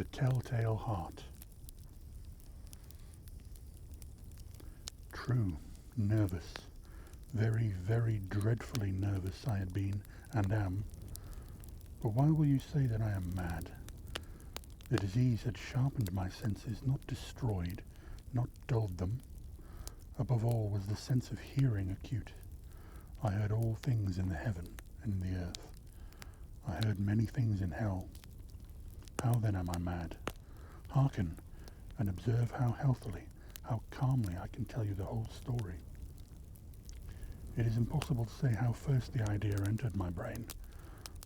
The Telltale Heart. True, nervous, very, very dreadfully nervous I had been and am. But why will you say that I am mad? The disease had sharpened my senses, not destroyed, not dulled them. Above all was the sense of hearing acute. I heard all things in the heaven and in the earth. I heard many things in hell. How then am I mad? Hearken, and observe how healthily, how calmly I can tell you the whole story. It is impossible to say how first the idea entered my brain,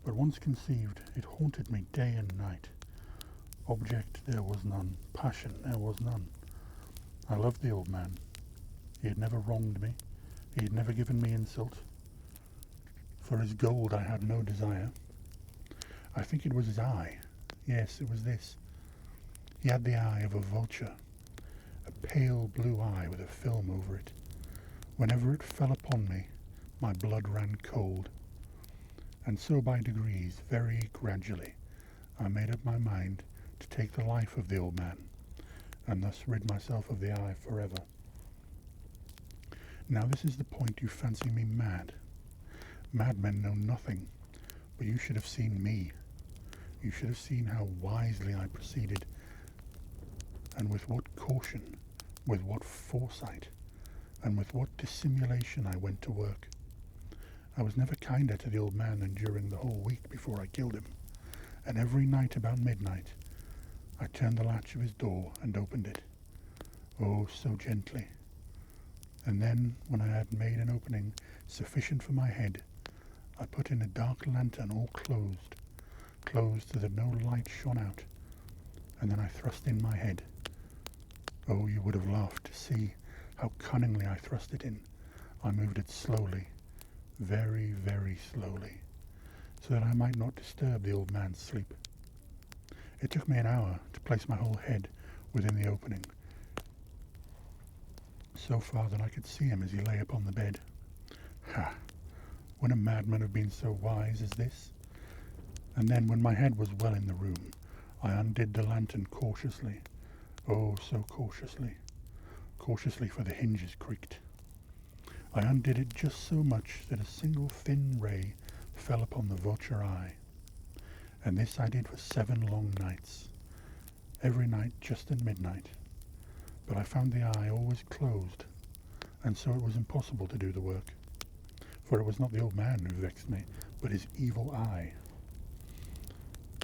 but once conceived, it haunted me day and night. Object there was none, passion there was none. I loved the old man. He had never wronged me. He had never given me insult. For his gold I had no desire. I think it was his eye. Yes, it was this. He had the eye of a vulture, a pale blue eye with a film over it. Whenever it fell upon me, my blood ran cold. And so by degrees, very gradually, I made up my mind to take the life of the old man, and thus rid myself of the eye forever. Now this is the point you fancy me mad. Madmen know nothing, but you should have seen me. You should have seen how wisely I proceeded, and with what caution, with what foresight, and with what dissimulation I went to work. I was never kinder to the old man than during the whole week before I killed him, and every night about midnight I turned the latch of his door and opened it. Oh, so gently. And then, when I had made an opening sufficient for my head, I put in a dark lantern all closed so that no light shone out, and then I thrust in my head. Oh, you would have laughed to see how cunningly I thrust it in. I moved it slowly, very, very slowly, so that I might not disturb the old man's sleep. It took me an hour to place my whole head within the opening, so far that I could see him as he lay upon the bed. Ha! Would a madman have been so wise as this? And then, when my head was well in the room, I undid the lantern cautiously. Oh, so cautiously. Cautiously, for the hinges creaked. I undid it just so much that a single thin ray fell upon the vulture eye. And this I did for 7 long nights, every night just at midnight. But I found the eye always closed, and so it was impossible to do the work. For it was not the old man who vexed me, but his evil eye.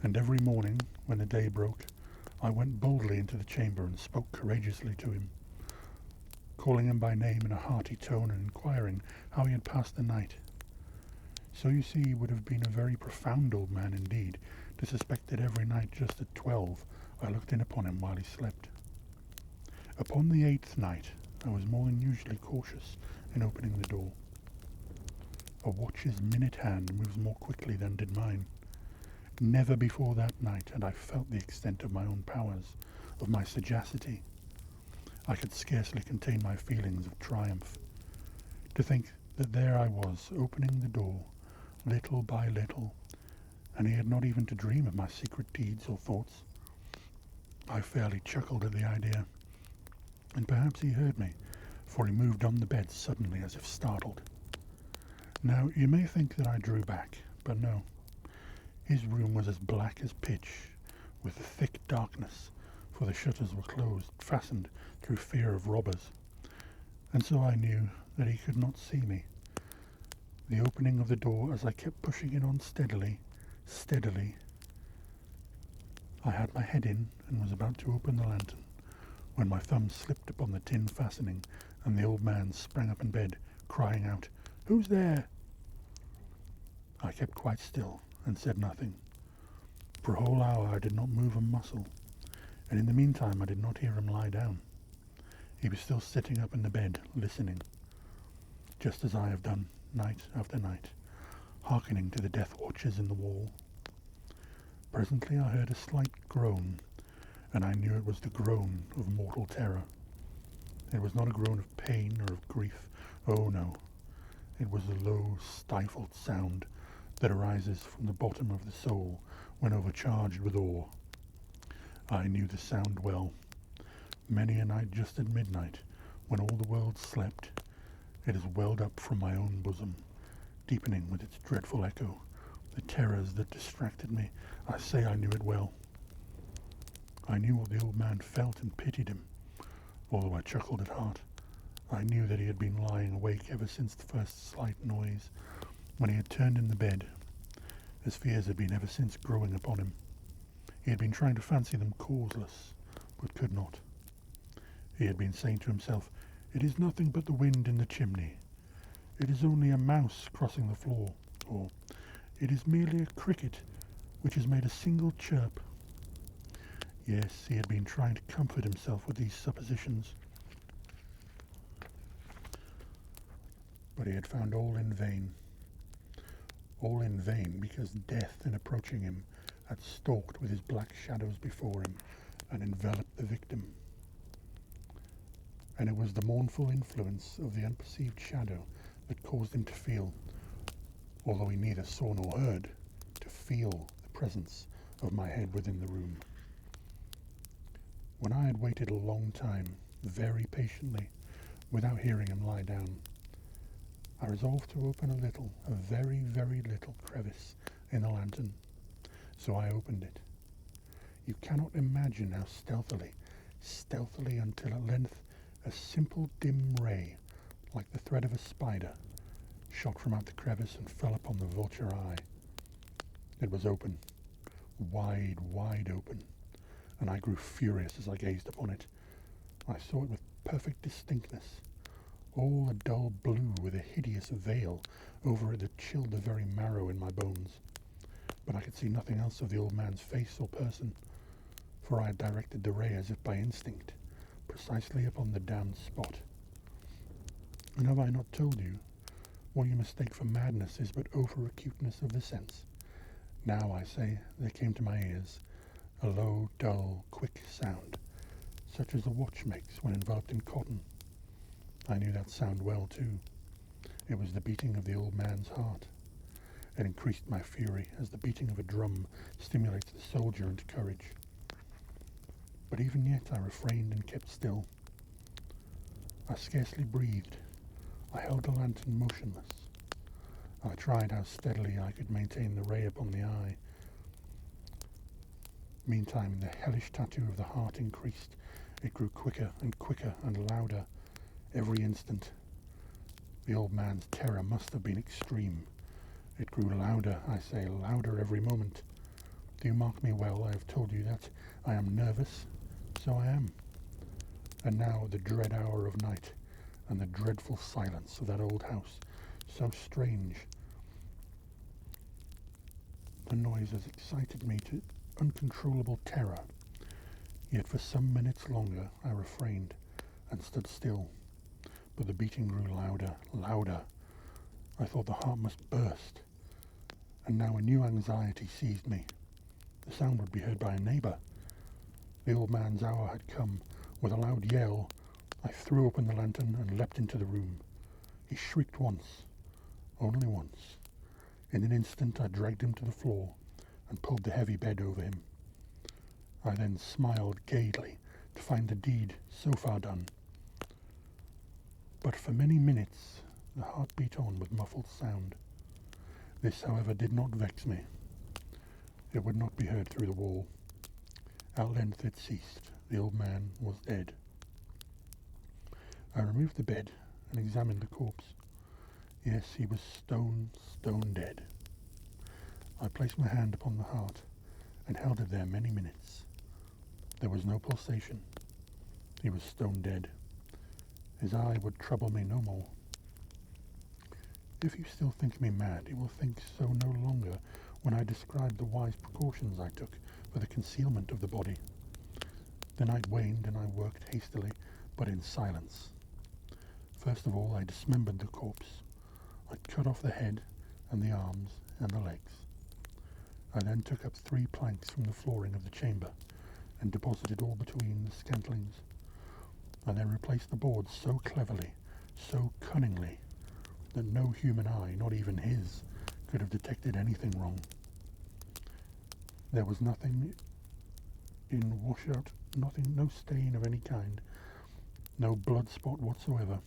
And every morning, when the day broke, I went boldly into the chamber and spoke courageously to him, calling him by name in a hearty tone and inquiring how he had passed the night. So you see, he would have been a very profound old man indeed to suspect that every night just at 12 I looked in upon him while he slept. Upon the 8th night I was more than usually cautious in opening the door. A watch's minute hand moves more quickly than did mine. Never before that night had I felt the extent of my own powers, of my sagacity. I could scarcely contain my feelings of triumph. To think that there I was, opening the door, little by little, and he had not even to dream of my secret deeds or thoughts. I fairly chuckled at the idea, and perhaps he heard me, for he moved on the bed suddenly as if startled. Now, you may think that I drew back, but no. His room was as black as pitch, with a thick darkness, for the shutters were closed, fastened through fear of robbers, and so I knew that he could not see me. The opening of the door, as I kept pushing it on steadily, I had my head in and was about to open the lantern, when my thumb slipped upon the tin fastening, and the old man sprang up in bed, crying out, "Who's there?" I kept quite still and said nothing. For a whole hour I did not move a muscle, and in the meantime I did not hear him lie down. He was still sitting up in the bed, listening, just as I have done night after night, hearkening to the death watches in the wall. Presently I heard a slight groan, and I knew it was the groan of mortal terror. It was not a groan of pain or of grief. Oh no, it was the low, stifled sound that arises from the bottom of the soul when overcharged with awe. I knew the sound well. Many a night just at midnight, when all the world slept, it has welled up from my own bosom, deepening with its dreadful echo the terrors that distracted me. I say I knew it well. I knew what the old man felt and pitied him, although I chuckled at heart. I knew that he had been lying awake ever since the first slight noise, when he had turned in the bed. His fears had been ever since growing upon him. He had been trying to fancy them causeless, but could not. He had been saying to himself, "It is nothing but the wind in the chimney. It is only a mouse crossing the floor," or "It is merely a cricket which has made a single chirp." Yes, he had been trying to comfort himself with these suppositions, but he had found all in vain. All in vain, because death, in approaching him, had stalked with his black shadows before him and enveloped the victim. And it was the mournful influence of the unperceived shadow that caused him to feel, although he neither saw nor heard, to feel the presence of my head within the room. When I had waited a long time, very patiently, without hearing him lie down, I resolved to open a very, very little crevice in the lantern. So I opened it. You cannot imagine how stealthily until at length a simple dim ray, like the thread of a spider, shot from out the crevice and fell upon the vulture eye. It was open, wide, wide open, and I grew furious as I gazed upon it. I saw it with perfect distinctness, all a dull blue with a hideous veil over it that chilled the very marrow in my bones. But I could see nothing else of the old man's face or person, for I had directed the ray as if by instinct, precisely upon the damned spot. And have I not told you, what you mistake for madness is but over-acuteness of the sense? Now, I say, there came to my ears a low, dull, quick sound, such as a watch makes when enveloped in cotton. I knew that sound well, too. It was the beating of the old man's heart. It increased my fury as the beating of a drum stimulates the soldier into courage. But even yet I refrained and kept still. I scarcely breathed. I held the lantern motionless. I tried how steadily I could maintain the ray upon the eye. Meantime, the hellish tattoo of the heart increased. It grew quicker and louder every instant. The old man's terror must have been extreme. It grew louder, I say, louder every moment. Do you mark me well? I have told you that I am nervous. So I am. And now the dread hour of night, and the dreadful silence of that old house, so strange. The noise has excited me to uncontrollable terror. Yet for some minutes longer I refrained and stood still. But the beating grew louder, louder. I thought the heart must burst. And now a new anxiety seized me. The sound would be heard by a neighbour. The old man's hour had come. With a loud yell, I threw open the lantern and leapt into the room. He shrieked once, only once. In an instant I dragged him to the floor and pulled the heavy bed over him. I then smiled gaily to find the deed so far done. But for many minutes the heart beat on with muffled sound. This, however, did not vex me. It would not be heard through the wall. At length it ceased. The old man was dead. I removed the bed and examined the corpse. Yes, he was stone dead. I placed my hand upon the heart and held it there many minutes. There was no pulsation. He was stone dead. His eye would trouble me no more. If you still think me mad, you will think so no longer when I describe the wise precautions I took for the concealment of the body. The night waned and I worked hastily, but in silence. First of all, I dismembered the corpse. I cut off the head and the arms and the legs. I then took up 3 planks from the flooring of the chamber and deposited all between the scantlings. I then replaced the boards so cleverly, so cunningly, that no human eye, not even his, could have detected anything wrong. There was nothing in washout, nothing, no stain of any kind, no blood spot whatsoever.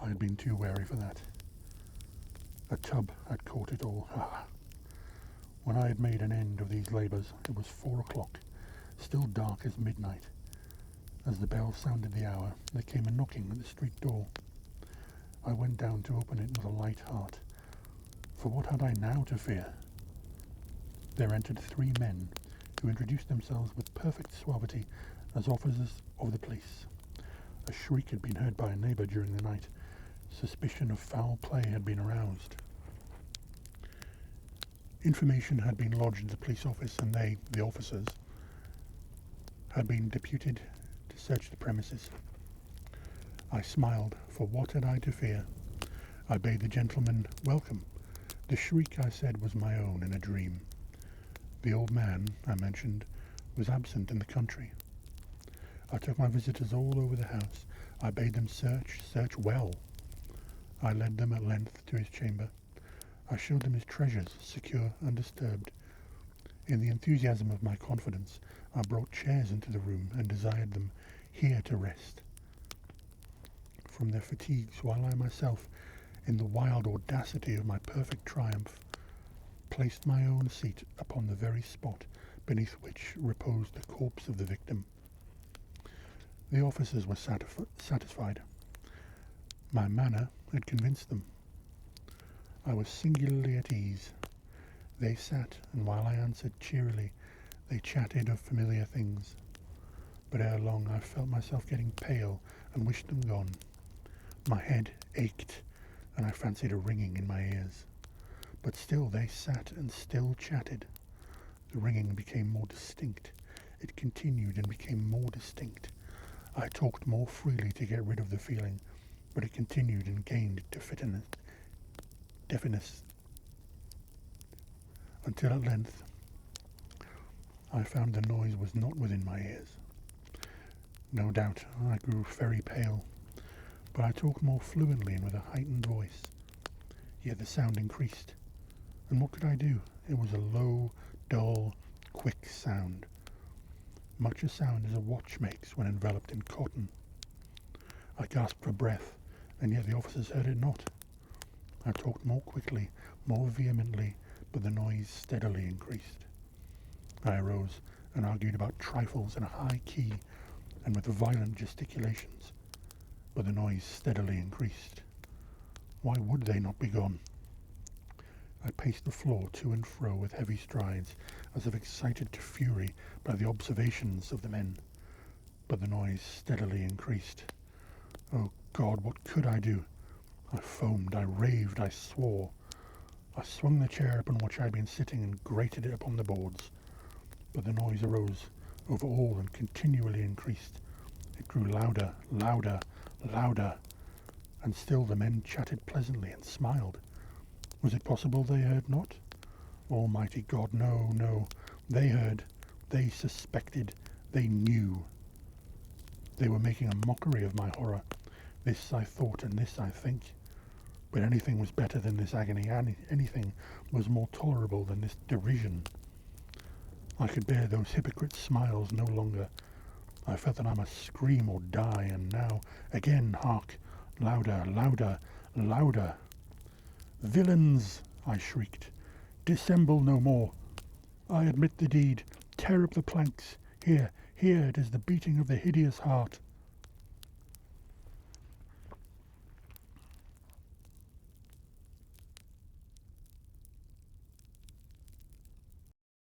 I had been too wary for that. A tub had caught it all. Ah. When I had made an end of these labours, it was 4 o'clock, still dark as midnight. As the bell sounded the hour, there came a knocking at the street door. I went down to open it with a light heart, for what had I now to fear? There entered 3 men, who introduced themselves with perfect suavity as officers of the police. A shriek had been heard by a neighbour during the night. Suspicion of foul play had been aroused. Information had been lodged at the police office, and they, the officers, had been deputed to search the premises. I smiled, for what had I to fear? I bade the gentleman welcome. The shriek, I said, was my own in a dream. The old man, I mentioned, was absent in the country. I took my visitors all over the house. I bade them search well. I led them at length to his chamber. I showed them his treasures, secure, undisturbed. In the enthusiasm of my confidence, I brought chairs into the room and desired them here to rest from their fatigues, while I myself, in the wild audacity of my perfect triumph, placed my own seat upon the very spot beneath which reposed the corpse of the victim. The officers were satisfied. My manner had convinced them. I was singularly at ease. They sat, and while I answered cheerily, they chatted of familiar things. But ere long I felt myself getting pale and wished them gone. My head ached, and I fancied a ringing in my ears. But still they sat and still chatted. The ringing became more distinct. It continued and became more distinct. I talked more freely to get rid of the feeling, but it continued and gained deafness, until at length I found the noise was not within my ears. No doubt I grew very pale, but I talked more fluently and with a heightened voice. Yet the sound increased, and what could I do? It was a low, dull, quick sound, much a sound as a watch makes when enveloped in cotton. I gasped for breath, and yet the officers heard it not. I talked more quickly, more vehemently, but the noise steadily increased. I arose and argued about trifles in a high key and with violent gesticulations, but the noise steadily increased. Why would they not be gone? I paced the floor to and fro with heavy strides, as if excited to fury by the observations of the men, but the noise steadily increased. Oh God, what could I do? I foamed, I raved, I swore. I swung the chair upon which I had been sitting and grated it upon the boards, but the noise arose over all and continually increased. It grew louder, louder, louder, and still the men chatted pleasantly and smiled. Was it possible they heard not? Almighty God, no, no. They heard, they suspected, they knew. They were making a mockery of my horror. This I thought, and this I think. But anything was better than this agony, anything was more tolerable than this derision. I could bear those hypocrite smiles no longer. I felt that I must scream or die, and now, again, hark, louder, louder, louder. Villains, I shrieked, dissemble no more. I admit the deed. Tear up the planks. Here, it is the beating of the hideous heart.